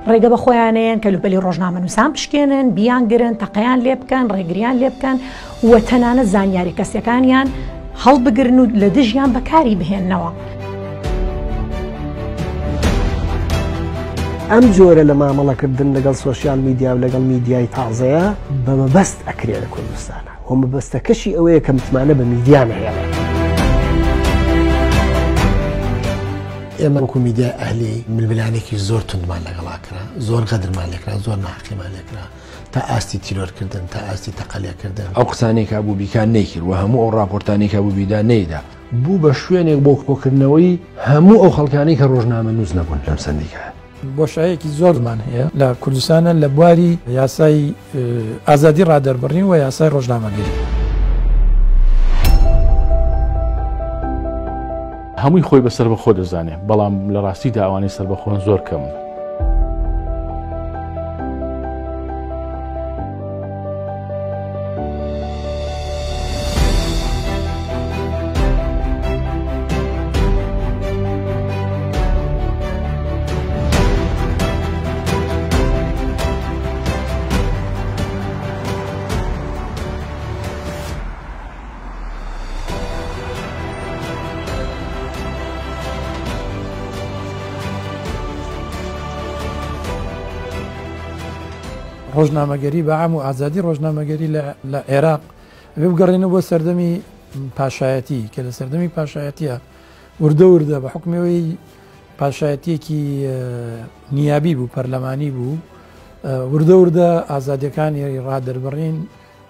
ڕێگە بە خۆیانەیەن کەلوپەلی ڕۆژنامە نووسان بشکێنن بیانگرن تەقەیان لێ بکەن ڕێگریان لێ بکەن و تەنانەت زانیاری کەسەکانیان هەڵبگرن و لە دژیان بەکاری بهێننەوە. ئەم جۆرە لە مامەڵەکردن لەگەڵ سۆشیال میدیا و لەگەڵ میدیای تازەیە بە مەبەست ئەکرێ لە کوردستانە و مەبەستەکەشی ئەوەیە کە متمانە بە میدیا نهێڵێت. ئێمە وەکو میدیای ئەهلی ململانێکی زۆر توندمان لەگەڵا کرا، زۆر غەدرمان لێکرا، زۆر ناحەقیمان لێکرا تا ئاستی تیرۆرکردن تا ئاستی تەقەلێکردن. ئەو قسانێک بوو بیکان نەیکرد و هەموو ئەو راپۆرتانێک بوو بیدا نەیدا بوو بە شوێنێک بۆ کۆکردنەوەی هەموو ئەو خەڵکانەی کە ڕۆژنامە نووس نەبوون لەم سندیکە. بۆشایەکی زۆرمان هەیە لە کوردستانە لە بواری یاسای ئازادی ڕادەربڕین و یاسای ڕۆژنامەگەری. هەمووی خۆی بەسەر بەخۆ دەزانێت بەڵام لە ڕاستیدا ئەوانەی سەربەخۆن زۆر کەم. ڕۆژنامەگەری بە عام و ئازادی ڕۆژنامەگەری لە عێراق بگەڕێنەوە بۆ سەردەمی پاشایەتی کە لە سەردەمی پاشایەتیە وردە وردە بە حکمەوەی پاشایەتیەکی نیابی بوو پەرلەمانی بوو وردە وردە ئازادیەکانی ڕادەربڕین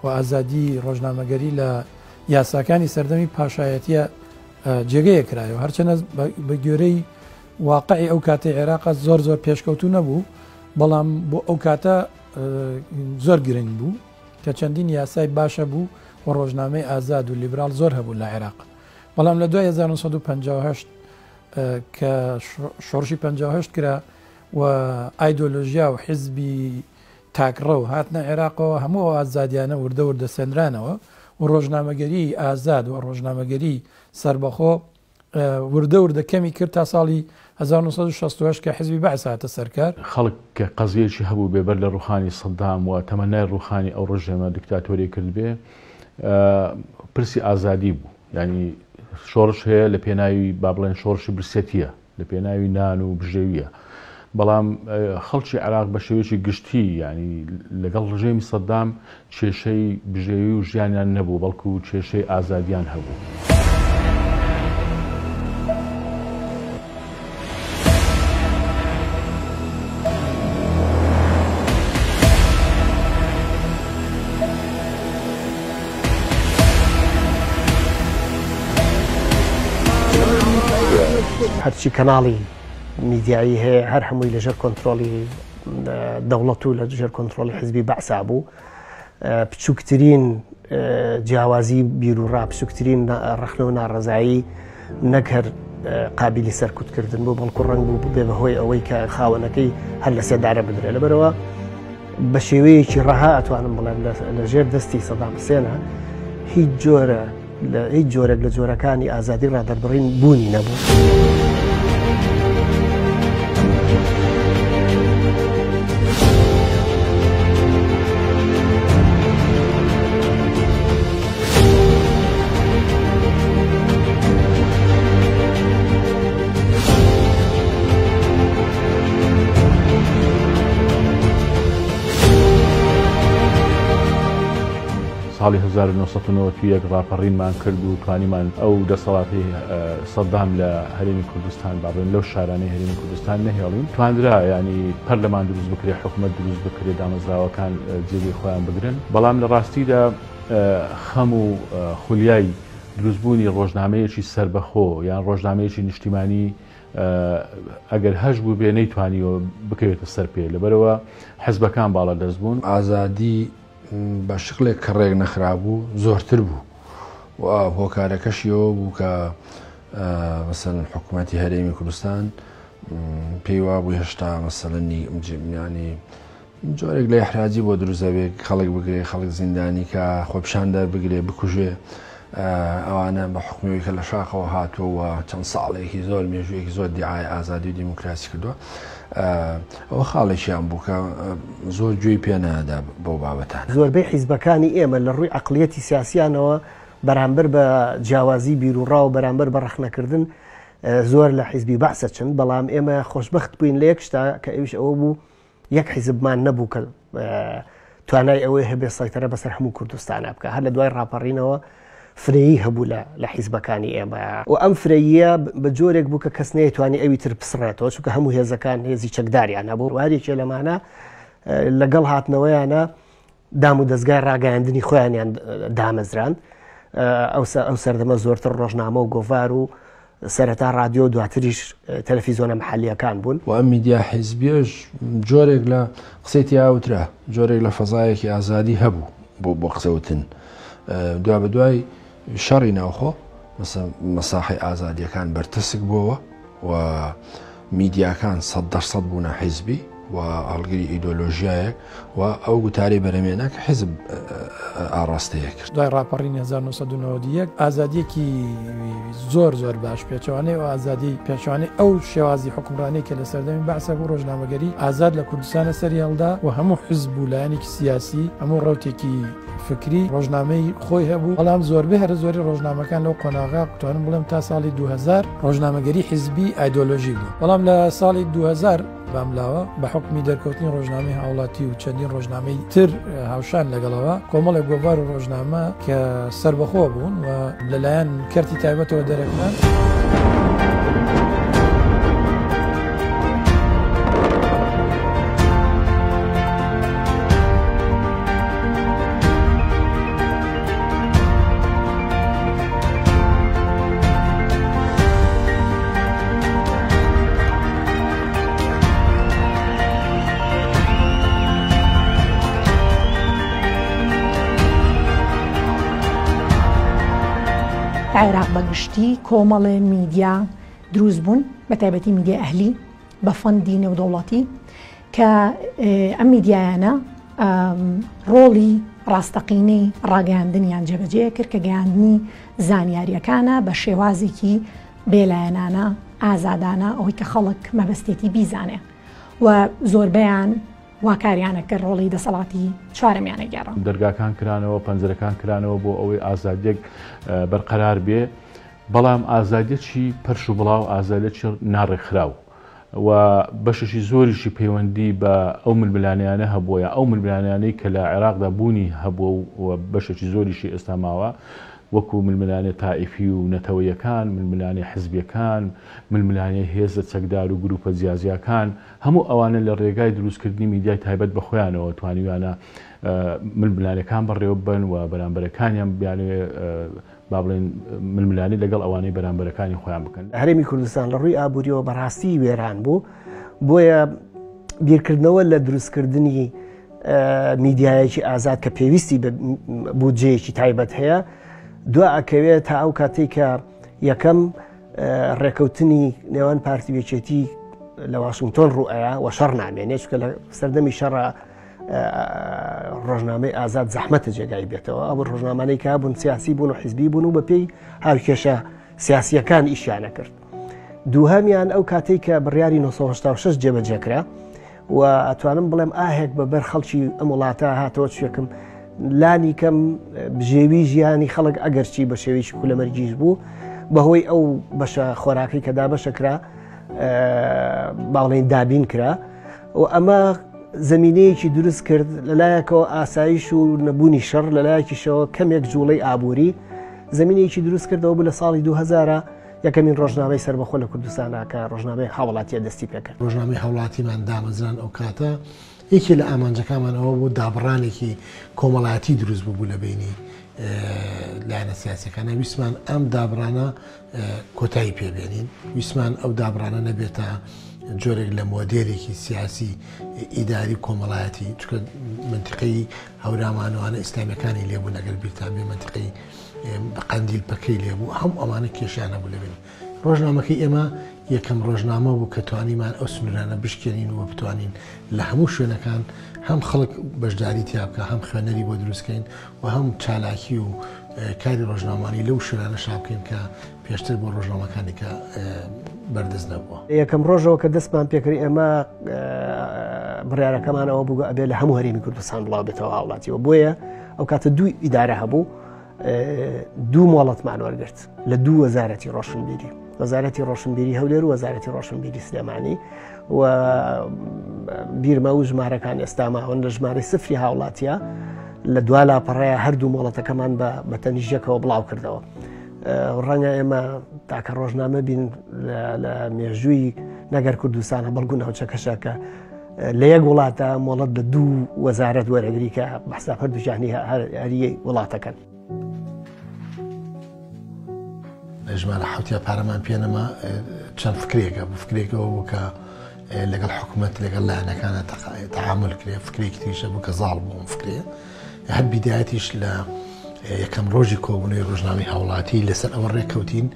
و ئازادی ڕۆژنامەگەری لە یاساکانی سەردەمی پاشایەتیە جێگەیە کرایەوە هەرچەنە بە گوێرەی واقعی ئەو کاتەی عێراق زۆر زۆر پێشکەوتو نەبوو بەڵام بۆ ئەو کاتە زۆر گرنگ بوو کە چەندین یاسای باشە بوو و ڕۆژنامەی ئازاد و لیبرال زۆر هەبوو لە عێراق بەڵام لە 1950 کە شۆڕشی 58 کرا و ئایدۆلۆژیا و حیزبی تاکڕە و هاتنە عێراقەوە هەموو ئازادیانە وردە وردە سێنرانەوە و ڕۆژنامەگەری ئازاد و ڕۆژنامەگەری سربەخۆ وردە وردە کەمی کرد تا ساڵی 1960 کە حزبی بەعس هاتە سەرکار. خەڵک کە قەزیەکی هەبوو بێبەر لە ڕوخانی سەدام و تەمەنای ڕوخانی ئەو ڕژێمە دیکتاتۆری کرد بێ پرسی ئازادی بوو ینی شۆڕش هەیە لە پێناوی با بڵێن شۆڕشی برسێتیە لە پێناوی نان و بژێویە بەڵام خەڵکی عێراق بە شێوەیەکی گشتی ینی لەگەڵ ڕژێمی سەدام کێشەی بژێوی و ژیانیان نەبوو بەڵکو و کێشەی ئازادیان هەبوو. هەرچی کەناڵی میدیایی هەیە هەر هەمووی لەژێر کۆنتترۆلی دەوڵەت و لەژێر کۆنتترۆلی حزبی بەعسا بوو بچووکترین جیاوازی بیرروڕا بچووکترین ڕەخنەوە ناڕەزایی نەک هەر قابلی سەرکوتکردن بوو بەڵکو ڕنگ بوو بێ بەهۆی ئەوەی کە خاوەنەکەی هەر لە سێدارە بدرێت لەبەرەوە بە شێوەیەکی ڕەها ئەتوانم بڵێم لەژێر دەستی سەدام حوسێنە هیچ جۆرێک لە جۆرەکانی ئازادی ڕادەربڕین بوونی نەبوو. ساڵی 1991 ڕاپەڕینمان کرد و توانیمان ئەو دەسەڵاتی سەدام لە هەرێمی کوردستان بابن لەو شارانەی هەرێمی کوردستان نەهێڵین توانرا ینی پەرلەمان دروست بکرێ حکومەت دروست بکرێ دامەزراوەکان جێگەی خۆیان بگرن بەڵام لە ڕاستیدا خەم و خولیای دروستبوونی ڕۆژنامەیەکی سربەخۆ یان ڕۆژنامەیەکی نیشتیمانی ئەگەر هەش بوو بێ نەیتوانیەوە بکەوێتە سەر پێ لەبەرەوە حزبەکان باڵە دەست بوون ئازادی بە شقلێک کە ڕێک نەخرابوو زۆرتر بوو و هۆکارەکەشیەوە بوو کە مەسەڵەن حکوومەتی هەرێمی کوردستان پێی وا بوو هێشتا مەسەڵەنی ینی جۆرێک لە ئەحراجی بۆ دروستەبێت خەڵک بگرێ خەڵک زیندانی کە خۆپیشاندار بگرێ بکوژێ ئەوانە بە حکومەوەی کە لە شاخەوە هاتووە چەند ساڵێکی زۆر مێژوویەکی زۆر دیعای ئازادی و دیموکراسی کردووە ئەوە خاڵێکیان بوو کە زۆر گوێی پێ نەدا بەو بابەتان. زۆربەی حیزبەکانی ئێمە لە ڕووی عەقڵیەتی سیاسیانەوە بەرامبەر بە جیاوازی بیرروڕا و بەرامبەر بە ڕەخنەکردن زۆر لە حیزبی بەعسە چن، بەڵام ئێمە خۆشبەخت بووین لە یەک شتا کە ئەویش ئەوە بوو یەک حیزبمان نەبوو کە توانای ئەوەی هەبێ سەیطرە بەسەر هەموو کوردستانە بکە. هەر لە دوای ڕاپەڕینەوە فرەیی هەبوو لە حیزبەکانی ئێمە و ئەم فرەییە بە جۆرێک بوو کە کەس نەیەتوانی ئەوی تر بسڕێتەوە، چونکە هەموو هێزەکان هێزی چەکداریان هەبوو. وارێکێ لەمانە لەگەڵ هاتنەوەیانە دام و دەستگای ڕاگەیاندنی خۆیانیان دامەزران. ئەو سەردەمە زۆرتر ڕۆژنامە و گۆڤار و سەرەتا رادیۆ و دواتریش تەلەڤیزۆنە مەحەلیەکان بوون. و ئەم میدیا حیزبیەش جۆرێک لە قسەی تیاوترا، جۆرێک لە فەزایەکی ئازادی هەبوو بۆ قسەوتن. دوا بە دوای شەڕی ناوخۆ مەساحی ئازادیەکان بەرتەسک بووەوە و میدیاکان 100% بوونە حیزبی و هەڵگری ئیدۆلۆژیایەک و ئەو گوتارەی بەرەمێنە کە حیزب ئاڕاستەیە کرد. دوای ڕاپەڕینی 1991 ئازادیەکی زۆر باش پێچوانەی و ئازادی پێچوانەی ئەو شێوازی حکومڕانەی کە لە سەردەمی بەعسە بوو ڕۆژنامەگەری ئازاد لە کوردستانە سەری هەڵدا و هەموو حیزب و لایەنێکی سیاسی هەموو ڕەوتێکی فکری ڕۆژنامەی خۆی هەبوو. بەڵام زۆربەی هەر زۆری ڕۆژنامەکان لەو قۆناغا توانم بڵێم تا ساڵی 2000 ڕۆژنامەگەری حیزبی ئایدۆلۆژی بوو. بەڵام لە ساڵی 2000 باملاوە بە حکمی دەرکەوتنی ڕۆژنامەی هاوڵاتی و چەندین ڕۆژنامەی تر هاوشان لەگەڵەوە کۆمەڵێک گۆڤار و ڕۆژنامە کە سربەخۆ بوون و لەلایەن کەرتی تایبەتەوە دەرەکان. عێراق بەگشتی کۆمەڵێ میدیا دروست بوون، بە تایبەتی میدیا ئەهلی بە فەندی نێودەوڵەتی کە ئەم میدیایانە ڕۆڵی ڕاستەقینەی ڕاگەیاندنیان جێبەجێ کرد کە گەیاندنی زانیاریەکانە بە شێوازێکی بێلایەنانە ئازادانە ئەوەی کە خەڵک مەبەستێتی بیزانێ و زۆربەیان واکاریانە کە ڕۆڵی دەسەڵاتی چوارەمیانە گەڕن. دەرگاکان کرانەوە، پەنجەرەکان کرانەوە بۆ ئەوەی ئازادیەک بەرقەرار بێ، بەڵام ئازادیەکی پەرش و بڵاو ئازادیەکی ناڕێکخراو و بەشێکی زۆریشی پەیوەندی بە ئەو ململانیانە هەبووە، ئەو ململانیانەی کە لە عێراقدا بوونی هەبووە و بەشێکی زۆریشی ئێستا ماوە، وەکو ململانێ تائیفی و نەتەوەیەکان، ململانێ حزبیەکان، ململانێ هێزە چەکدار و گروپە جیازیەکان، هەموو ئەوانە لە ڕێگای دروستکردنی میدیای تایبەت بە خۆیانەوە توانیوانە ململانەکان بەڕێوە بن و بەرامبەرەکانیان بیانێ با بڵێن ململانی لەگەڵ ئەوانەی بەرامبەرەکانی خۆیان بکەن. هەرێمی کوردستان لە ڕووی ئابووریەوە بەڕاستی وێران بوو، بۆیە بیرکردنەوە لە دروستکردنی میدیایەکی ئازاد کە پێویستی بودجەیەکی تایبەت هەیە دو ئەکەوێت تا ئەو کاتێک کە یەکەم ڕێکەوتنی نێوان پارتی یەکێتی لە واشنگتۆن ڕوئەیە و شەڕ نامێنێ، چونکە لە سەردەمی شەڕە ڕۆژنامەی ئازاد زەحمەتە جێگای بێتەوە. ئەو ڕۆژنامانەی کا بوون سیاسی بوون و حیزبی بوون و بە پێی هاوکێشە سیاسیەکان ئیشیانە کرد. دووهەمیان ئەو کاتێک کە بڕیاری 1986 جێبەجێکرا و ئەتوانم بڵێم ئاهێک بەبەر خەڵکی ئەم وڵاتە هاتەوە چێکم لانی کەم بژێوی ژیانی خەڵک ئەگەرچی بە شێوەیەکی کولەمەرگیش بوو بەهۆی ئەو بەشە خۆراکی کە دابەشەکرا باڵێن دابین کرا و ئەمە زمینەیەکی دروست کرد لەلایەکەوە ئاسایش و نەبوونی شەڕ لەلایەکیشەوە کەمێک جوڵەی ئابووری زمینەیەکی دروست کردەوە بوو لە ساڵی 2000 یەکەمین ڕۆژنامەی سەربەخۆ لە کوردستانە کە ڕۆژنامەی هاوڵاتیە دەستی پێکرد. ڕۆژنامەی هاوڵاتیمان دامەزران ئەو کاتە یەکی لە ئامانجەکانمان ئەوە بوو دابڕانێکی کۆمەڵایەتی دروست بوو لە بینی لایەنە سیاسیەکانە. ویسمان ئەم دابڕانە کۆتایی پێبێنین، ویسمان ئەو دابڕانە نەبێتە جۆرێک لە مۆدێلێکی سیاسی ئیداری کۆمەڵایەتی، چکە منتیقەی هەورامانەوانە ئیسلامیەکانی لێبوو نەگەر بیرتان بێ منتیقەی قەندیل پەکەی لێبوو، هەم ئەمانە کێشیانە بوو لەبێن. ڕۆژنامەکەی ئێمە یەکەم ڕۆژنامە بوو کە توانیمان ئەو سنوورانە بشکێنین و بتوانین لە هەموو شوێنەکان هەم خەڵک بەشداری تیا بکە، هەم خوێنەری بۆ دروستکەین و هەم چالاکی و کاری ڕۆژنامانی لەو شوێنانە شابکەین کە پێشتر بۆ ڕۆژنامەکانی کە بەردەست نەبووە. یەکەم ڕۆژەوە کە دەستمان پێکردی ئێمە بڕیارەکەمانەوە بوو ئەبێ لە هەموو هەرێمی کوردستان بڵاو بێتەوە هاوڵاتیەوە. بۆیە ئەو کاتە دوو ئیدارە هەبوو، دوو مۆڵەتمان وەرگرت لە دوو وەزارەتی ڕۆشنبیری، وەزارەتی ڕۆشنبیری هەولێر و وەزارەتی ڕۆشنبیری سلێمانی، و بیرمە و ژمارەکان ئێستا ماون لە ژمارەی سفری هاوڵاتیە لە دوا لاپەڕەیە هەردوو مۆڵەتەکەمان بە تەنیژەکەەوە بڵاو کردەوە. ڕەنگە ئێمە تاکە ڕۆژنامە بین لە مێژووی نەگەر کوردستانە بەڵگو ناوچەکەشە کە لە یەک وڵاتە مۆڵەت لە دوو وەزارەت وەرەگری کە بەحساب هەردووجانی هەریەی وڵاتەکەن. ژمارە حوتیا پارەمان پێنەما چەند فکرێکە فکرێکەوە بوو کە لەگەڵ حکوومەت لەگەڵ لایەنەکانە تەعامل کرێ، فکرێکی تریشە بوو کە زاڵ بووم فکرێ. هەر بیدایەتیش لە یەکەم ڕۆژی کۆبوونەوەی ڕۆژنامەی هاوڵاتی لەسەر ئەوە ڕێککەوتین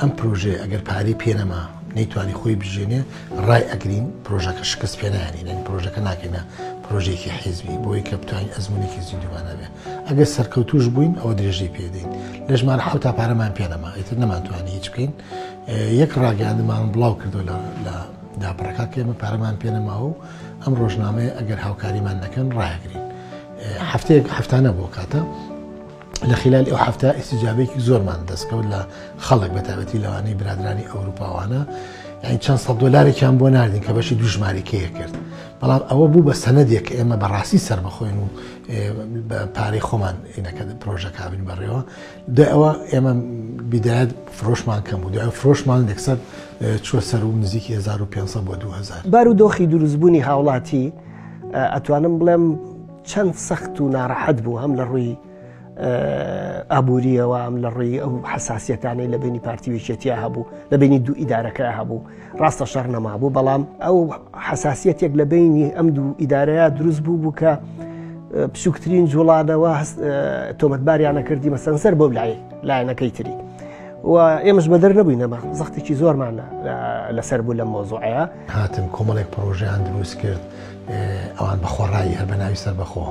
ئەم پرۆژێ ئەگەر پارەی پێنەما نەیتوانی خۆی بژێنێ ڕای ئەگرین پرۆژەکە شکست پێنایانین، پرۆژەکە ناکەینە پرۆژێکی حیزبی بۆی کە بتوانین ئەزمونێکی زیندوانە بێ. ئەگەر سەرکەوتوش بووین ئەوە درێژەی پێدەین. لە ژمارە حوتا پارەمان پێنەما ئیتر نەمانتوانی هیچ بکەین. یەک ڕاگەیاندمان بڵاو کردو لە داپەڕەکە کە ئێمە پارەمان پێنەماوە و ئەم ڕۆژنامەیە ئەگەر هاوکاریمان نەکەن ڕایەگرین. هەفتانە بۆ کاتە لە خلال ئەو هەفتە ئیسیجابێکی زۆرمان دەستکەوت لە خەڵک بە تایبەتی لەوانەی برادرانی ئەوروپاوانە، یعنی چەند سەد دۆلارێکیان بۆ ناردین کە بەشی دوو ژمارەیەکەیە کرد. بەڵام ئەوە بوو بە سەنەدێک کە ئێمە بەڕاستی سەربەخۆین و بە پارەی خۆمان ئینەکە پرۆژە کابین بەڕێوە. دوای ئەوە ئێمە بیدایەت فرۆشمان کەم بوو، دوای فرۆشمان لەکسەر چوە سەر و نزیکی 1500 بۆ 2000. بارودۆخی دروستبوونی هاوڵاتی ئەتوانم بڵێم چەند سەخت و ناڕەحەت بوو، هەم لە ڕووی ئابوووریەوە ئەم لە ڕێی ئەو حساسیەتانەی لە بینی پارتیوێکێتیا هەبوو، لە بینی دوو ئیدارەکە هەبوو، ڕاستە شەڕ نەمابوو، بەڵام ئەو حساسیەتێک لە بینی ئەم دوو ئیدارەیە دروست بوو کە بچووکترین جوڵانەوە تۆمەتباریانە کردی مەسەن سەر بۆ لایەنەکەی تری، و ئێمەش بەدەر نەبووین. ئەمە زەختێکی زۆرمانە لەسەر بوو لە مۆزوعەیە. هاتن کۆمەڵێک پرۆژیان دروست کرد، ئەوان بە خۆڕایی هەر بە ناوی سەربەخۆ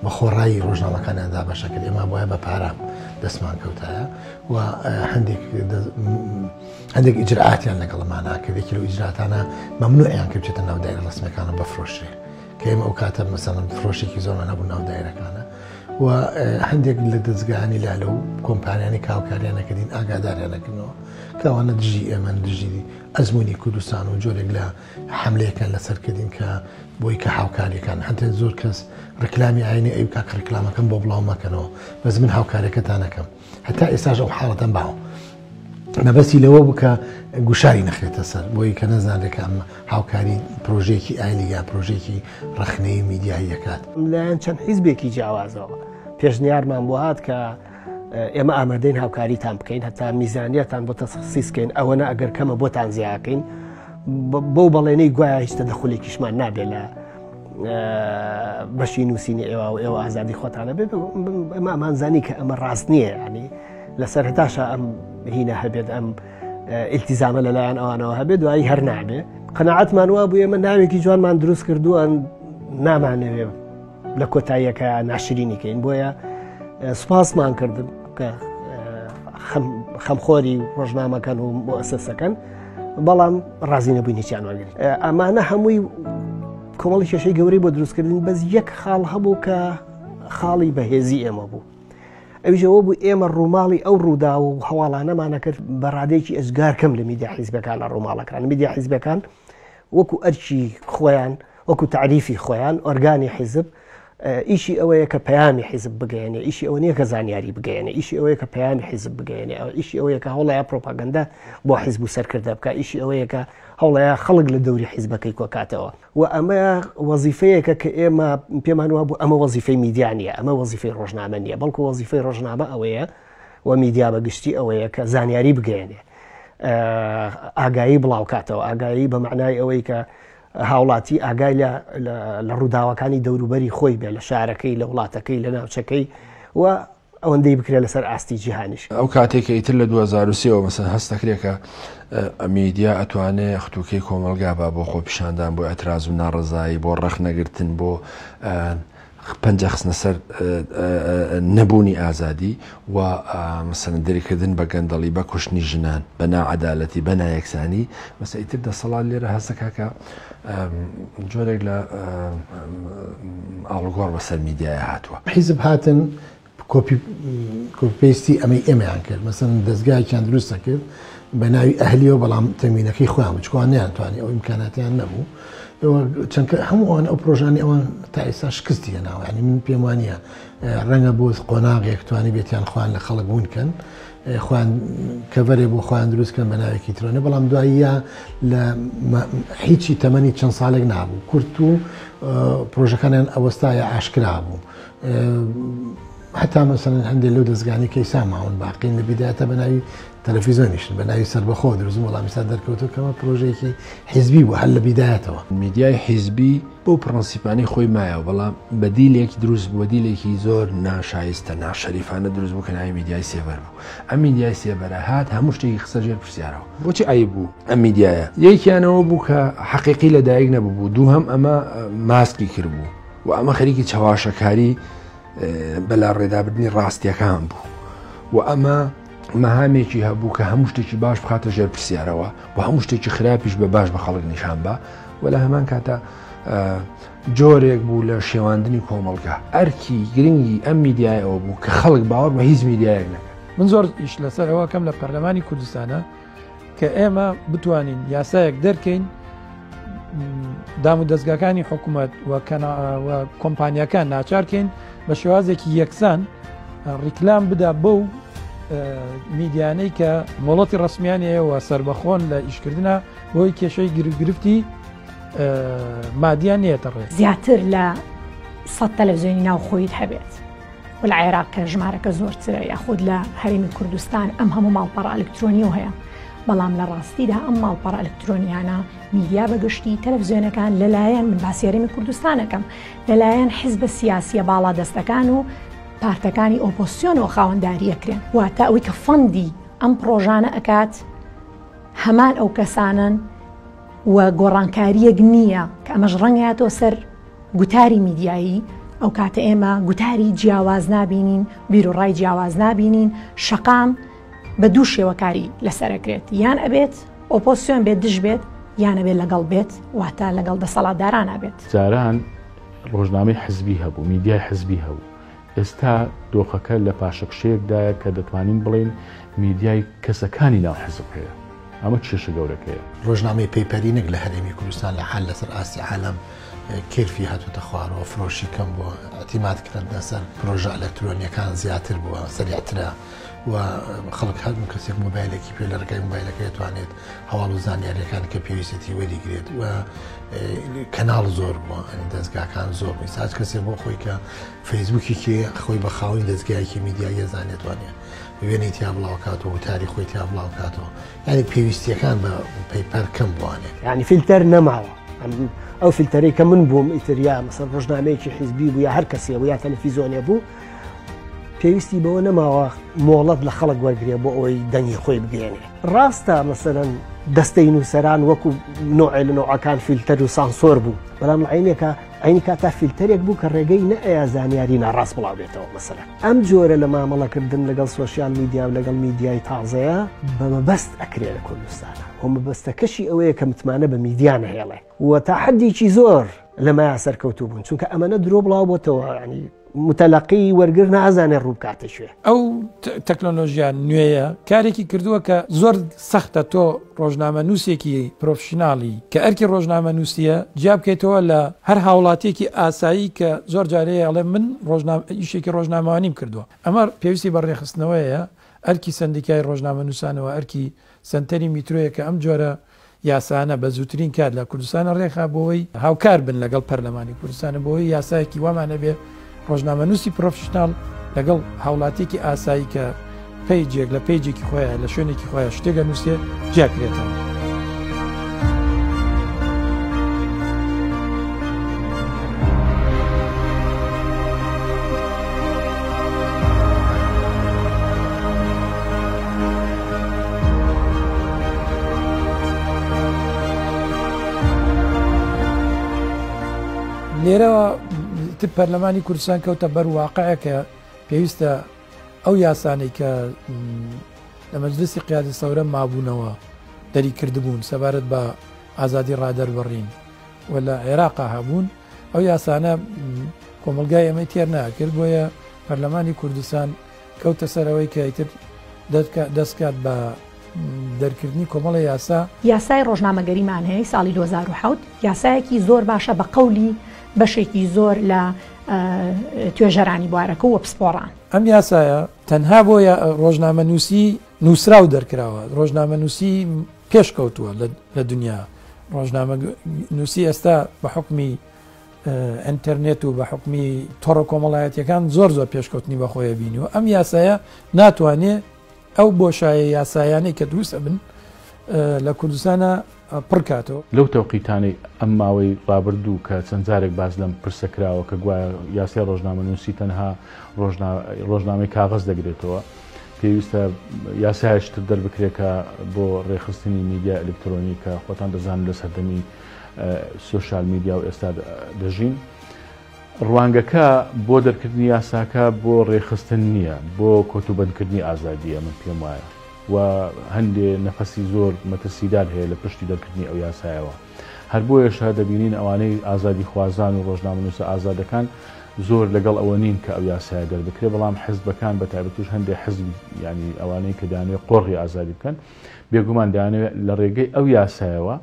بە خۆڕایی ڕۆژنامەکانیاندا بەشە کرد. ئێمە بۆیە بە پارام دەستمان کەوتایە و هەندێک ئیجرعاتیان لەگەڵمانە کرد. یەکی لەو ئیجرعاتانە مەمنوعیان کرد بچێتە ناو دایرە ڕسمیەکانە بەفرۆشێ، کە ئێمە ئەو کاتە مەسەڵەن فرۆشێکی زۆرمان نەبوو ناو دایرەکانە، و هەندێک لە دەستگاهانی لا لەو کۆمپانیانی کاوکاریانەکردین ئاگاداریانەکردنەوە کە ئەوانە دژی ئێمە دژی ئەزمموی کوردستان و جۆرێک لە حملەیەکان لەسەرکردین کە بۆی کە هاوکاریەکان هەندێک زۆر کەس ڕکلامی ئاینی ئەو کاکە ڕکلامەکەم بۆ بڵاو مەکەنەوە، بەس من هاوکاریەکەتان نەکەم. هەتا ئێستاش ئەو حاڵەتەم باوە مەبەستی لەوە بکە گوشاری نەخێتە سەر بۆی کە نەزانێکە ئەم هاوکاری پرۆژێکی ئایلی یا پرۆژێکی ڕخنەی میدیایی دەکات. لایەن چەند حیزبێکی جیاوازەوە پێشنیارمان بۆ هات کە ئێمە ئامادەین هاوکاریتان بکەین، هەتا میزانیەتان بۆ تەخسیسکەین، ئەوەنە ئەگەر کەمە بۆتان زیاکەین بۆ بەڵێنەی گوایە هیچ تەدەخولێکیشمان نابێت لە بەشی نووسینی ئێوە و ئێوە ئازادی خۆتانە بێت. ئەمە ئەمانزانی کە ئەمە ڕاست نییە، ینی لەسەر هەتاشە ئەم هینە هەبێت، ئەم ئیلتیزامە لەلایەن ئەوانەوە هەبێت، دوایی هەر نابێت. قەناعەتمان وا بوو ئێمە ناوێکی جوانمان دروست کردووە نامانەوێ لە کۆتاییەکە ناشرینیکەین، بۆیە سوپاسمان کردن کە خەمخۆری ڕۆژنامەکەن و مؤسسەکەن، بەڵام ڕازی نەبووین هیچیان وەرگرت. ئەمانە هەمووی کۆمەڵی کێشەی گەورەی بۆ دروستکردن، بەس یەک خاڵ هەبوو کە خاڵی بەهێزی ئێمە بوو. ئەویژەوە بوو ئێمە ڕووماڵی ئەو ڕوودا و هەواڵانەمانە کرد بە ڕادێکی ئەشگار کەم لە میدیا حیزبەکان لە ڕووماڵەکان. میدیا حیزبەکان وەکو ئەرکی خۆیان، وەکو تعریفی خۆیان، ئۆرگانی حیزب، ئیشی ئەوەیە کە پەیامی حیزب بگەێنێ، ئیشی ئەوە نییە کە زانیاری بگەێنێ، ئیشی ئەوەیە کە پەیامی حیزب بگەێنێ، ئیشی ئەوەیە کە هەوڵەیە پرۆپاگەندا بۆ حیزب و سەرکردە بکە، ئیشی ئەوەیە کە هەوڵەیە خەڵک لە دەوری حیزبەکەی کۆکاتەوە. و ئەمە وەزیفەیەکە کە ئێمە پێمان وابوو ئەمە وەزیفەی میدیا نیە، ئەمە وەزیفەی ڕۆژنامە نییە، بەڵکو وەزیفەی ڕۆژنامە ئەوەیە و میدیا بەگشتی ئەوەیە کە زانیاری بگەێنێ، ئاگایی بڵاوکاتەوە، ئاگایی بە معنای ئەوەی کە هاوڵاتی ئاگای لە ڕووداوەکانی دەوروبەری خۆی بێ، لە شارەکەی، لە وڵاتەکەی، لە ناوچەکەی، و ئەوەندەی بکرێت لەسەر ئاستی جیهانیش. ئەو کاتێکە ئیتر لە 2023ەوە مەسەن هەستەکرێکە میدیا ئەتوانێت خەتوکەی کۆمەلگا بە بۆ خۆ پیشاندان، بۆ ئەتراز و ناڕزایی، بۆ ڕەخنەگرتن، بۆ پەنجە خستنە سەر نەبوونی ئازادی و مەسەلەن دەریکردن بە گەندەڵی بە کوشتنی ژنان بە نائەدالەتی بە نایەکسانی مەسە ئیتر دەسەڵات لێرە هەستەکە کە جۆرێک لە ئاڵگۆڕ بەسەر میدیایە هاتووە. حیزب هاتن کۆپیستی ئەمەی ئێمەیان کرد مەسەن دەستگایان دروستە کرد بە ناوی ئەهلیەوە بەڵام تەمینەکەی خۆیان چکوان نیانتوانی ئەو ئیمکاناتیان نەبوو چەندکە هەموو ئەوان ئەو پرۆژانی ئەوان تا ئێستا شکستی هێناوە ینی من پێم وانە ڕەنگە بۆ قۆناغێک توانی بێتیان خۆیان لە خەڵک بوونکەن خوان کەڤەرێ بۆ خۆیان دروستکەن بە ناوێکی ترۆنێ بەڵام دواییە لە هیچی تەمەنی چەند ساڵێک نابوو کورت و پرۆژەکانیان ئەوەستایە ئاشکرا بوو. حتا مەسەن هەندێک لەو دەستگانی کەیسا ماون باقین لە بیدایەتە بە ناوی تەلەڤیزۆنیشن بە ناوی سەربەخۆ دروست وەڵامی سا دەرکەوتو کەمە پرۆژەیەکی حیزبی بوو هەر لە بیدایەتەوە. میدیای حیزبی بۆ پرەنسیپانی خۆی مایە بەڵام بەدیلێکی دروست بوو دیلێکی زۆر ناشایستە ناشەریفانە دروست بوو کە ناوی میدیای سێبەر بوو. ئەم میدیای سێبەرە هات هەموو شتێکی خسە ژێر پرسیارەوە. بۆچی ئایب بوو ئەم میدیایە؟ یەکیانەوە بوو کە حەقیقی لەدایک نەبوو دوو هەم ئەمە ماسکی کرد بوو و ئەمە خەریکی چاواشەکاری بەلا ڕێدابردنی ڕاستیەکان بوو و ئەمە مەهامێکی هەبوو کە هەموو شتێکی باش بخاتە ژێر پرسیارەوە و هەموو شتێکی خراپیش بە باش بە خەڵک نیشان بە و لە هەمان کاتە جۆرێک بوو لە شێواندنی کۆمەڵگە ئەرکی گرنگی ئەم میدیایەوە بوو کە خەڵک باوەڕ بە هیچ میدیایەک نەکرد. من زۆر ئیش لەسەرەوە کەم لە پەرلەمانی کوردستانە کە ئێمە بتوانین یاسایەک دەرکەین دام و دەستگاکانی حکوومەت و کۆمپانیەکان ناچارکەین بە شێوازێکی یەکسان ڕیکلام بدا بەو میدیانەی کە مۆڵەتی ڕسمیانەیەوە سربەخۆن لە ئیشکردنە بۆی کێشەی گرفتی مادیان نێتە ڕێ زیاتر لە 100 تەلەڤیزۆنی ناوخۆیت هەبێت و لە عێراق کە ژمارەکە زۆرترە یاخود لە هەرێمی کوردستان ئەم هەموو ماڵپەڕە ئەلکترۆنیەوە هەیە بەڵام لە ڕاستیدا ئەم ماڵپەڕە ئەلکترۆنیانە میدیا بەگشتی تەلەڤیزۆنەکان لەلایەن من باسی هەرێمی کوردستانەکەم لەلایەن حیزبە سیاسیە باڵا دەستەکان و پارتەکانی ئۆپۆزیسیۆنەوە خاوەنداریەکرێن واتە ئەوەی کە فەندی ئەم پرۆژانە ئەکات هەمان ئەو کەسانن و گۆڕانکاریەک نییە کە ئەمەش ڕەنگاتەوە سەر گوتاری میدیایی ئەو کاتە ئێمە گوتاری جیاواز نابینین بیرۆڕای جیاواز نابینین شەقام بە دوو شێوەکاری لەسەرەکرێت یان ئەبێت ئۆپۆزیسیۆن بێت دژ بێت یان ئەبێت لەگەڵ بێت واتە لەگەڵ دەسەڵاتداران ئەبێت. جاران ڕۆژنامەی حزبی هەبوو میدیای حزبی هەبوو ئێستا دۆخەکە لە پاشەکشەیەکدایە کە دەتوانین بڵێن میدیای کەسەکانی ناو حزب هەیە ئەمە کێشە گەورەکەیە. ڕۆژنامەی پەیپەرینێک لە هەرێمی کوردستان لە حال لەسەر ئاسی عالەم کێرفی هاتووەتە خوارەوە فرۆشی کەم بووە ئەتیمادکردن سەر پرۆژە ئەلەکترۆنیەکان زیاتر بووە سەریعترە و خەڵک هەموو کەسێک مۆبایلێکی پێ لە ڕێگای مۆبایلەکە دەتوانێت هەواڵ و زانیاریەکان کە پێویستی وەریگرێت و کەناڵ زۆر بووە دەستگاکان زۆر میساج کەسێک بۆ خۆی کە فەیسبووکی کێ خۆی بە خاوەنی دەستگایەکی میدیایی زانێتوانێت وێنەی تیا بڵاوکاتەوە وتاری خۆی تیا بڵاوکاتەوە یعنی پێویستیەکان بە پەیپەر کەم بوانێت یعنی فیلتەر نەماوە ئەو فیلتەرەی کە من بووم ئیتریا مەسەڵ ڕۆژنامەیەکی حیزبی بوو یا هەر کەسێ بوو یا تەلەڤیزۆنێ بوو پێویستی بەوە نەماوە مۆڵەت لە خەڵک وەرگێ بۆ ئەوەی دەنگی خۆی بگەێنێ ڕاستە مەسەرەن دەستەی نووسەران وەکو نوعی لە نوعەکان فیلتەر و سانسۆر بوو بەڵام عینێکە عینی کاتا فیلتەرێک بوو کە ڕێگەی نەئەیە زانیاری ناڕاست بڵاوێتەوە مەسەلا ئەم جۆرە لە مامەڵەکردن لەگەڵ سۆشیال میدیا و لەگەڵ میدیای تازەیە بەمەبەست ئەکرێ لە کوردستانە و مەبەستەکەشی ئەوەیە کە متمانە بە میدیا نەهێڵێ و تا حەدێکی زۆر لەمایە سەرکەوتوو بوون چونکە ئەمەنە درۆ بڵاو بۆتەوە ینی متەلەقی وەرگر نازانێ ڕووبکاتە شوێ ئەو تەکنۆلۆژیان نوێیە کارێکی کردووە کە زۆر سەختە تۆ ڕۆژنامە نووسێکی پرۆفشناڵی کە ئەرکی ڕۆژنامە نووسیە جیا بکەیتەوە لە هەر هاوڵاتێکی ئاسایی کە زۆر جارەیە ئەڵێ من ئیشێکی ڕۆژنامەوانیم کردووە ئەمە پێویستی بەڕێخستنەوەیە ئەرکی سندیکای ڕۆژنامە نووسانەوە ئەرکی سنتەری میترۆیە کە ئەم جۆرە یاسانە بە زووترین کات لە کوردستانە ڕێخا بۆەوەی هاوکار بن لەگەڵ پەرلەمانی کوردستانە بۆەوەی یاسایەکی وامانە بێ ڕۆژنامە نووسی پرۆفشناڵ لەگەڵ هاوڵاتێکی ئاسایی کە پیجێک لە پیجێکی خۆیان لە شوێنێکی خۆیان شتێکە نووسێ جیاکرێتەوە. لێرەوە تر پەرلەمانی کوردستان کەوتە بەر واقعەکە پێویستە ئەو یاسانەی کە لە مەجلیسی قیادە سەورە مابوونەوە دەری کردبوون سەبارەت بە ئازادی ڕادەربڕین و لە عێراقا هەبوون ئەو یاسانە کۆمەلگای ئەمەی تێر ناکرد بۆیە پەرلەمانی کوردستان کەوتە سەرەوەی کە ئیتر دەستکات بە دەرکردنی کۆمەڵە یاسای ڕۆژنامەگەریمان هەیە ساڵی 2007 یاسایەکی زۆر باشە بە قەولی بەشێکی زۆر لە توێژەرانی بوارەکە و پسپۆڕان. ئەم یاسایە تەنها بۆ ڕۆژنامە نووسی نووسرا و دەرکراوە ڕۆژنامە نووسی پێشکەوتووە لە دنیا ڕۆژنامە نووسی ئێستا بە حکمی ئینتەرنێت و بە حکمی تۆڕە کۆمەڵایەتیەکان زۆر پێشکەوتنی بەخۆیە بینیوە ئەم یاسایە ناتوانێت ئەو بۆشایە یاسایانەی کە دروستە بن لە کوردستانە پڕکاتەوە لەو تەوقیتانەی ئەم ماوەی ڕابردوو کە چەند جارێک باز لەم پرسەکراوە کە گوایە یاسای ڕۆژنامە نووسی تەنها ڕۆژنامەی کاغەز دەگرێتەوە پێویستە یاسایشتر دەربکرێتکە بۆ ڕێخستنی میدیا ئەلکترۆنیکە خۆتان دەزانن لە سەردەمی سوشال میدیا و ئێستا دەژین ڕوانگەکە بۆ دەرکردنی یاساکە بۆ ڕێخستن نییە بۆ کۆتوبەندکردنی ئازادیە من پێم وایە و هەندێ نەفەسی زۆر مەترسیدار هەیە لە پشتی دەرکردنی ئەو یاسایەوە هەر بۆ ێشا دەبینین ئەوانەی ئازادی خوازان و ڕۆژنامەنووسە ئازادەکان زۆر لەگەڵ ئەوە نین کە ئەو یاسایە دەربکرێ بەڵام حزبەکان بەتایبەتیش هەندێک حزب ینی ئەوانەی کە دانوێت قۆڕی ئازادی بکەن بێگومان دانوێت لە ڕێگەی ئەو یاسایەوە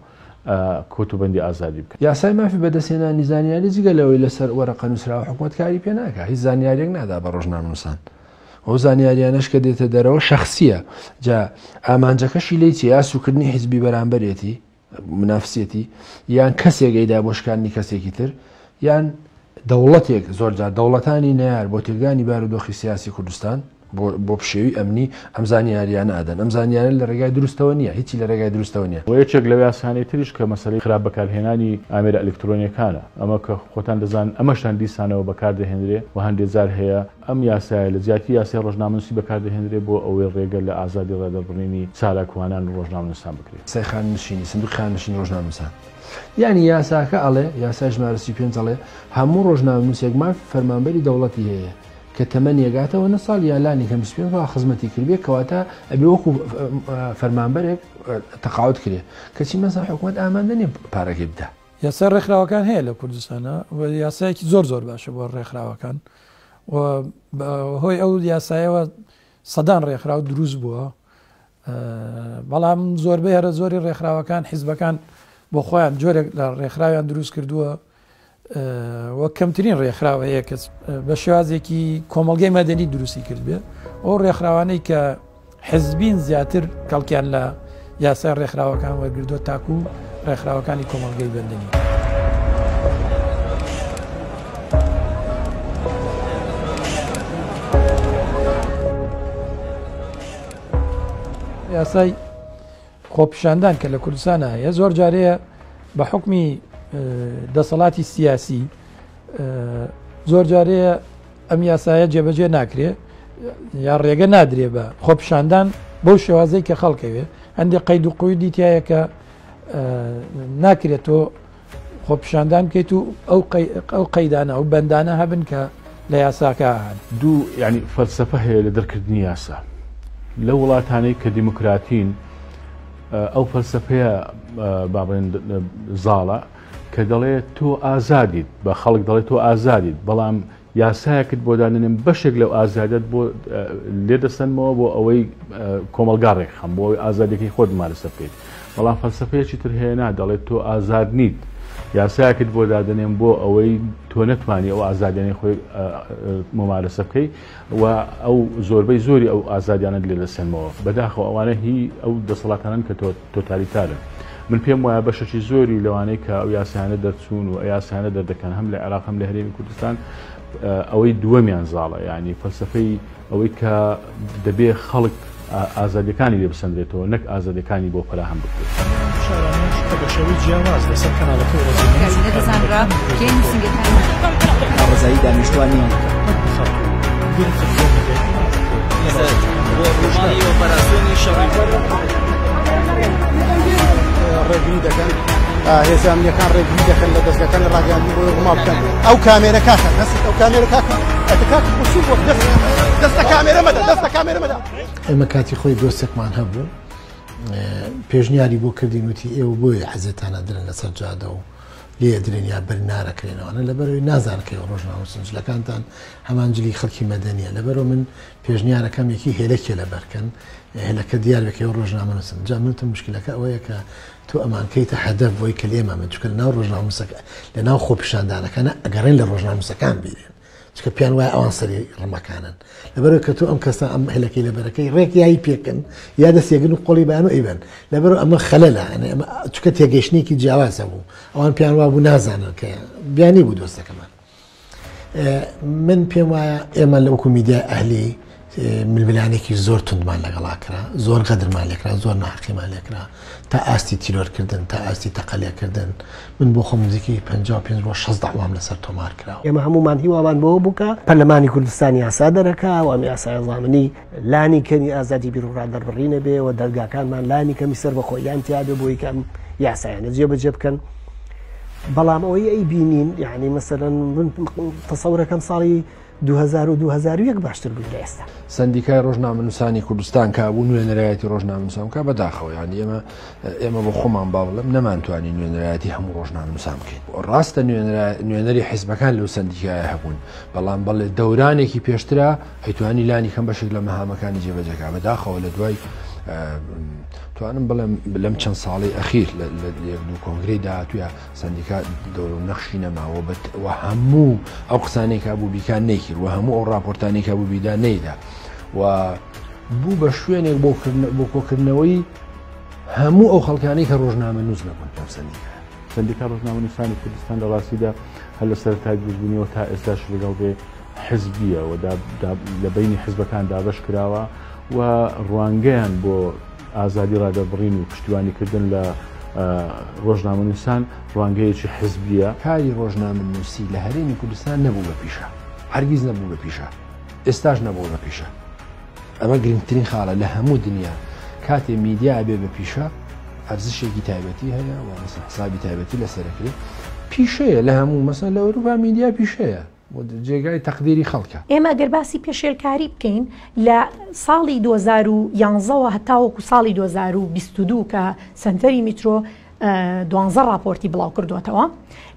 کۆتوبەندی ئازادی بکەن. یاسای مافی بەدەستێنانی زانیاری جگەلەوەی لەسەر وەرەقە نووسراوە حکوومەتکاری پێ ناکە هیچ زانیارێک نادا بە ڕۆژنامەنووسان ئەو زانیاریانەش کە دێتە دەرەوە شەخصیە جا ئامانجەکەشی لی چی یاسوکردنی حیزبی بەرامبەرێتی منافسێتی یان کەسێکیدا بۆشکانی کەسێکی تر یان دەوڵەتێک زۆرجار دەوڵەتانی نەیار بۆ تێگانی بارودۆخی سیاسی کوردستان بۆ پشێوی ئەمنی ئەم زانیاریانە ئادەن ئەم زانیانە لە ڕێگای دروستەوە نییە هیچی لە ڕێگای دروستەوە نییە و یەکێک لە یاسانەی تریش کە مەسەلەی خراپ بەکارهێنانی ئامێرە ئەلکترۆنیەکانە ئەمە کە خۆتان دەزان ئەمەشان دیسانەوە بەکاردەهێنرێ و هەندێک جار هەیە ئەم یاسایە لە زیاتی یاسای ڕۆژنامەنووسی بەکاردەهێنرێ بۆ ئەوەی ڕێگە لە ئازادی ڕادەربڕینی چالاکوانان و ڕۆژنامەنووسان بکرێت سەیخان نشینی سندوق خاننشینی ڕۆژنامەنووسان یعنی یاساکە ئەڵێ یاسای ژمارەسی پێنج ئەڵێ هەموو ڕۆژنامەنووسێک مافی فەرمانبەری دەوڵەتی هەیە کە تەمەن یەگاتەوە نە ساڵ یالانی کەم 25 خزمەتی کردبێت کەواتە ئەبێ وەکو فەرمانبەرێک تەقاعد کرێ کەچی مەسەڵ حکوومەت ئامادە نیە پارەکەی بدە. یاسا ڕێکخراوەکان هەیە لە کوردستانە و یاسایەکی زۆر باشە بۆ ڕێکخراوەکان و هۆی ئەو یاسایەوە سەدان ڕێکخراو دروست بووە بەڵام زۆربەی هەرە زۆری ڕێکخراوەکان حیزبەکان بۆ خۆیان جۆرێک لە ڕێکخراویان دروست کردووە وە کەمترین ڕێکخراوە هەیە کەس بە شێوازێکی کۆمەڵگەی مەدەنی دروستی کرد بێ ئەو ڕێکخراوانەی کە حزبین زیاتر کەڵکیان لە یاسای ڕێکخراوەکان وەرگردووە تاکو ڕێکخراوەکانی کۆمەڵگەی بەندنی. یاسای خۆپیشاندان کە لە کوردستانە هەیە زۆر جارەیە بە حکمی دەسەڵاتی سیاسی زۆر جارەیە ئەم یاسایە جێبەجێ ناکرێ یا ڕێگە نادرێ بە خۆپیشاندان بەو شێوازەی کە خەڵکەوێ هەندێک قەید و قویدی تایە کە ناکرێت تۆ خۆپیشاندان بکەیت و ئەو قەیدانە ئەو بەندانە هەبن کە لە یاساکە هەن دوو ینی فەلسەفە هەیە لە دەرکردنی یاسا لە وڵاتانەی کە دیموکراتین ئەو فەلسەفەیە بابڕێن زاڵە کە دەڵێت تۆ ئازادیت بە خەڵک دەڵێت تۆ ئازادیت بەڵام یاسایەکت بۆ دانێنم بەشێک لەو ئازادەت بۆ لێدەسەنمەوە بۆ ئەوەی کۆمەلگا ڕێکخەم بۆ ئەوی ئازادێکی خۆت مارەسە بکەیت بەڵام فەلسەفەیەکی تر هەیە نا دەڵێت تۆ ئازاد نیت یاسایەکت بۆ دادنێن بۆ ئەوەی تۆ نەتوانی ئەو ئازادیانی خۆی ممارەسە بکەیت و ئەو زۆربەی زۆری ئەو ئازادیانت لێ دەسەنمەوە بەداخەوە ئەوانە هی ئەو دەسەڵاتانن کە تۆتالیتارن من پێم وایە بەشەکی زۆری لەوانەیە کە ئەو یاسایانە دەرچوون و یاسایانە دەردەکەن هەم لە عێراق هەم لە هەرێمی کوردستان ئەوەی دووەمیان زاڵە ینی فەلسەفەی ئەوەی کە دەبێ خەڵک ئازادیەکانی لێ بسەندرێتەوە نەک ئازادیەکانی بۆ فراهم بکرێت. بەشێوەی جیاواز لەسەر کەناڵەکەی ڕزایی دانیشتوانی ڕۆژماڵی ئۆپەراسیۆنی شەڕی ڕێگری دەکەن هێزی ئەمنیەکان ڕێگری دەکەن لە دەستگاکانی ڕاگەیاندی بۆ ڕما بکەن ئەو کامێرە کاکە دەست ئەو کامێرە کاکە ئەتکاک بۆچی بۆ دەستە کامێرە مەدە دەستە کامێرە مەدە. ئێمە کاتی خۆی دۆستێکمان هەبوو پێشنیاری بۆ کردین وتی ئێوە بۆیە حەزێتانە درن لەسەر جادە و لێ درێن یا بەر نارەکرێنەوەە لەبەرەوەی نازانکەی ڕۆژنامە سنجلەکانتان هەمانجلی خەڵکی مەدەنیە لەبەرەوە من پێشنیارەکەم یەکی هێلەکێ لەبەرکەن هێلەکە دیار بکەی و ڕۆژنامە نووسن جا منتم مشکلەکە ئەوەیە کە تۆ ئەمانکەیتە هەدەف بۆی کە لێمە من چکە ناو ڕۆژناموسەکە لە ناو خۆپیشاندانەکەنە ئەگەڕێن لە ڕۆژناموسەکان بیرێن چکە پیان وایە ئەوان سەری ڕمەکانن لەبەرەوە کە تۆ ئەم کەسە ئەم هێلەکەی لەبەرەکەی ڕێک یایی پێکن یا دەستێگن و قۆڵی بەیان و ئەیبەن لەبەرەوە ئەمە خەلەلە چکە تێگەشتێکی جیاوازە بوو ئەوان پیان وا بوو نازانن کە بیانی بوو دۆستەکەمان من پێم وایە ئێمە لە وەکو میدیای ئەهلی ململانێکی زۆر توندمان لەگەڵا کرا زۆر غەدرمان لێکرا زۆر ناحقیمان لێکرا تا ئاستی تیرۆرکردن تا ئاستی تەقەلێکردن من بۆ خۆم نزیکی 55 بۆ 60 داوام لەسەر تۆمار کراوە ئێمە هەمومان هیوامان بەوە بووکە پەرلەمانی کوردستانی یاسا دەرەکە و ئەم یاسای زامنی لانی کەنی ئازادی بیرروڕا دەربڕینە بێ و دەرگاکانمان لانی کەمی سەر بە خۆیان تیابێ بۆی کەم یاسایانە جێبەجێ بکەن بەڵام ئەوەی ئەی بینین یعنی مەسەرەن من تەسەورەکەم ساڵی 2001 باشتر بوو لە ئێستا سندیکای ڕۆژنامەنووسانی کوردستان کا بوو نوێنەرایەتی ڕۆژنامەنووسان کا بەداخەوە یعنی ئێمە بۆ خۆمان باو بڵێم نەمانتوانی نوێنەرایەتی هەموو ڕۆژنامەنووسان بکەین ڕاستە نوێنەری حیزبەکان لەو سندیکایە هەبوون بەڵام بەڵێ دەورانێکی پێشترا ئەیتوانی لانی کەم بەشێک لە مەهامەکانی جێبەجێکا بەداخەوە لە دوای توانم بڵێم لەم چەند ساڵی ئەخیر لە یەک دوو کۆنگرەی داهاتوویە سندیکا دەورە و نەخشی نەماوە و هەموو ئەو قسانێکا بوو بیکان نەیکرد و هەموو ئەو راپۆرتانێکا بوو بیدا نەیدا و بوو بە شوێنێک بۆ کۆکردنەوەی هەموو ئەو خەڵکانەی کە ڕۆژنامە نووس نەبوون لەم سندیکا ڕۆژنامەنووسانی کوردستان لە ڕاستیدا هەر لە سەرەتای دروستبوونیەوە تا ئێستاش لەگەڵ بێ حزبیە و لە بینی حزبەکان دابەش کراوە و ڕوانگەیان بۆ ئازادی ڕادەبڕین و پشتیوانیکردن لە ڕۆژنامەنووسان ڕوانگەیەکی حزبیە کاری ڕۆژنامەنووسی لە هەرێمی کوردستان نەبوو بە پیشە هەرگیز نەبوو بە پیشە ئێستاش نەبوو بە پیشە ئەمە گرنگترین خاڵە لە هەموو دنیا کاتێ میدیا بێ بە پیشە ئەرزشێکی تایبەتی هەیە و حسابی تایبەتی لەسەرەکرێت پیشەیە لە هەموو مەسەن لە ئەوروپا میدیا پیشەیە جێگای تەقدیری خەڵکە ئێمە گەر باسی پێشێلکاری بکەین لە ساڵی 2011ەوە هەتاوەکو ساڵی 2022 کە سنتەری میترۆ 12 راپۆرتی بڵاو کردوێتەوە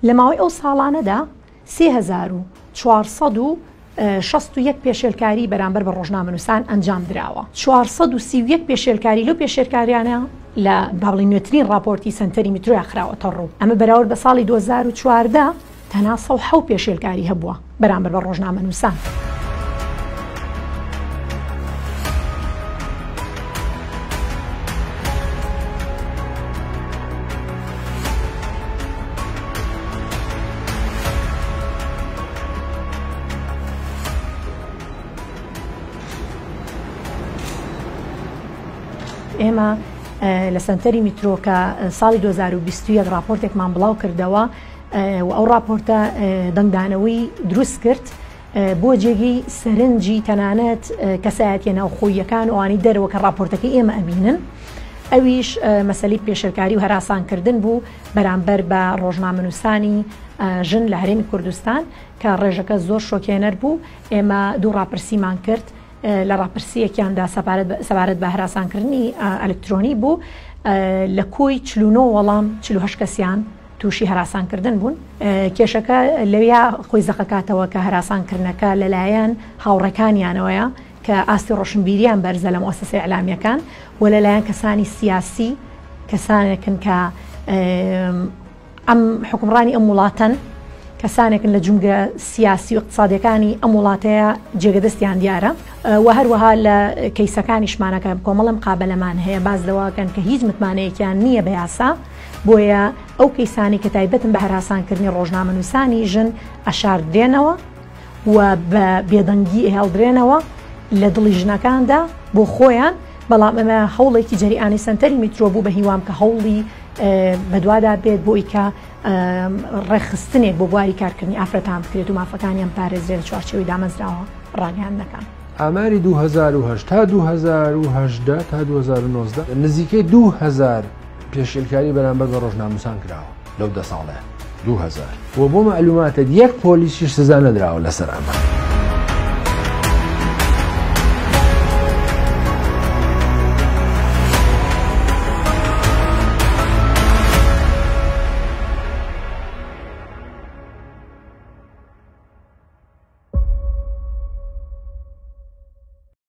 لە ماوەی ئەو ساڵانەدا 3461 پێشێلکاری بەرامبەر بە ڕۆژنامەنووسان ئەنجام درراوە 431 پێشێلکاری لەو پێشێلکاریانە لە باڵی نوێترین راپۆرتی سنتەری میترۆ خراوەتە ڕوو ئەمە بەراورد بە ساڵی 2014 تەنها 100 پێشێلکاری هەبووە بەرامبەر بە ڕۆژنامەنووسان. ئێمە لە سنتەری میترۆ کە ساڵی 2021 راپۆرتێکمان بڵاو کردەوە و ئەو راپۆرتە دەنگدانەوەی دروست کرد بۆ جێگەی سەرنجی تەنانەت کەسایەتیە ناوخۆییەکان ئەوانی دەرەوە کە راپۆرتەکەی ئێمە ئەبینن ئەویش مەسەلەی پێشێلکاری و هەراسانکردن بوو بەرامبەر بە ڕۆژنامەنووسانی ژن لە هەرێمی کوردستان کە ڕێژەکە زۆر شۆکێنەر بوو ئێمە دوو ڕاپرسیمان کرد لە ڕاپرسیەکیاندا سەبارەت بە هەراسانکردنی ئەلکترۆنی بوو لە کۆی 49 وەڵام 48 کەسیان تووشی هەراسانکردن بوون کێشەکە لەویا خۆی زەقەکاتەوە کە هەراسانکردنەکە لەلایەن هاوڕەکانیانەوەیە کە ئاستی ڕۆشنبیریان بەرزە لە مؤسسەی ئەعلامیەکان و لەلایەن کەسانی سیاسی کەسانێکن کە ئەم حکومڕانی ئەم وڵاتەن کەسانێکن لە جونگە سیاسی و اقتصادیەکانی ئەم وڵاتەیە جێگەدەستیان دیارە و هەروەها لە کەیسەکانیشمانەکە کۆمەڵە مقابلەمان هەیە باز لەوەکەن کە هیچ متمانەیەکیان نییە بە یاسا بۆیە ئەو کەیسانی کە تایبەتن بە هەراسانکردنی ڕۆژنامەنووسانی ژن ئەشاردرێنەوە و بە بێدەنگی هێڵدرێنەوە لە دڵی ژنەکاندا بۆ خۆیان بەڵام ئەمە هەوڵێکی جەریانی سنتەری میترۆ بوو بە هیوام کە هەوڵی بەدوادا بێت بۆی کە ڕێخستنێک بۆ بواری کارکردنی ئافرەتان بکرێت و مافەکانیان پارێزرێت لە چوارچێوەی دامەزراوە ڕاگەیاندەکان. ئاماری 2010 تا 2010 تا 2019 نزیکەی 2000 پێشێلکاری بەرامبەر بە ڕۆژنامەنووسان کراوە لەو دە ساڵێ 2000 و بۆ معلوماتە یەک پۆلیسیش سزا نەدراوە لەسەر ئەمە.